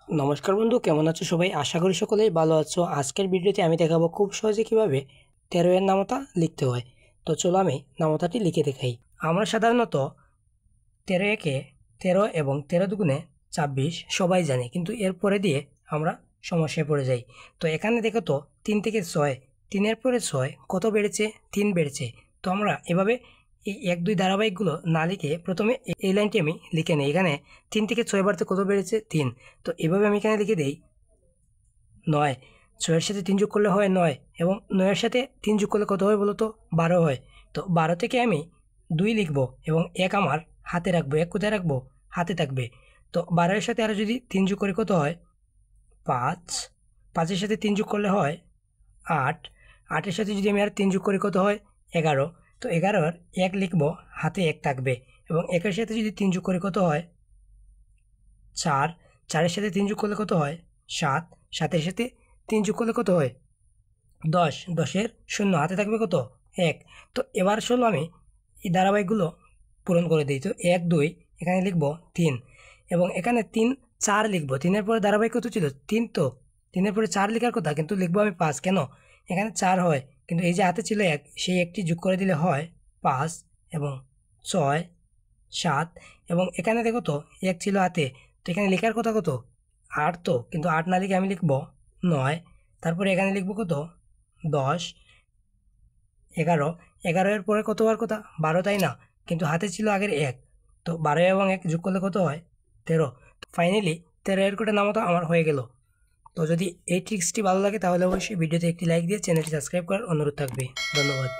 নমস্কার বন্ধু, কেমন আছো সবাই? আশা করি সকলেই ভালো আছো। আজকের ভিডিওতে আমি দেখাবো খুব সহজে কিভাবে 13 এর নামতা লিখতে হয়। তো চলো আমি নামতাটি লিখে দেখাই। আমরা সাধারণত 13 একে 13 এবং 13 দুগুণে 26 সবাই জানি, কিন্তু এর পরে দিয়ে আমরা সমস্যায় পড়ে যাই। তো এখানে দেখো তো 3 থেকে 6, 3-এর পরে 6 কত বেড়েছে? 3 বেড়েছে। তো আমরা এভাবে এই 1 2 ধারাবাহিকগুলো না লিখে প্রথমে এই লাইনটি আমি লিখে নিই। এখানে 3 থেকে 6 বাড়তে কত বেড়েছে? 3। তো এভাবে আমি এখানে লিখে দিই 9। 6-এর সাথে 3 যোগ করলে হয় 9, এবং 9-এর সাথে 3 যোগ করলে কত হয় বলো তো? 12 হয়। তো 12 থেকে আমি 2 লিখব এবং 1 আমার হাতে রাখবো। 1 কোথায় রাখবো? হাতে থাকবে। তো 12-এর সাথে আরও যদি 3 যোগ করি কত হয়? 5। 5-এর সাথে 3 যোগ করলে হয় 8। 8-এর সাথে যদি আমি আর 3 যোগ করি কত হয়? 11। তো 11-এর 1 লিখব, হাতে 1 থাকবে, এবং 1-এর সাথে যদি 3 যোগ করি কত হয়? 4। 4-এর সাথে 3 যোগ করলে কত হয়? 7। 7-এর সাথে 3 যোগ করলে কত হয়? 10। 10-এর 0 হাতে থাকবে কত? 1। তো এবার চলো আমি এই ধারাবাহিকগুলো পূরণ করে দিই। তো 1 2 এখানে লিখব 3, এবং এখানে 3 4 লিখব। 3-এর পরে ধারাবাহিক কত ছিল? 3। তো 3-এর পরে 4 লেখার কথা, কিন্তু লিখবো আমি 5। কেন? এখানে 4 হয়, কিন্তু এই যে হাতে ছিল 1, সেই একটি যোগ করে দিলে হয় 5, এবং 6 7, এবং এখানে দেখো তো 1 ছিল হাতে, তো এখানে লেখার কথা কত? 8। তো কিন্তু 8 না লিখে আমি লিখব 9। তারপরে এখানে লিখব কত? 10 11। 11-এর পরে কত হওয়ার কথা? 12, তাই না? কিন্তু হাতে ছিল আগের 1। তো 12 এবং 1 যোগ করলে কত হয়? 13। ফাইনালি 13 এর কোটা নামতা আমার হয়ে গেল। তো যদি এই ট্রিক্সটি ভালো লাগে তাহলে অবশ্যই ভিডিওতে একটি লাইক দিয়ে চ্যানেলটি সাবস্ক্রাইব করার অনুরোধ থাকবে। ধন্যবাদ।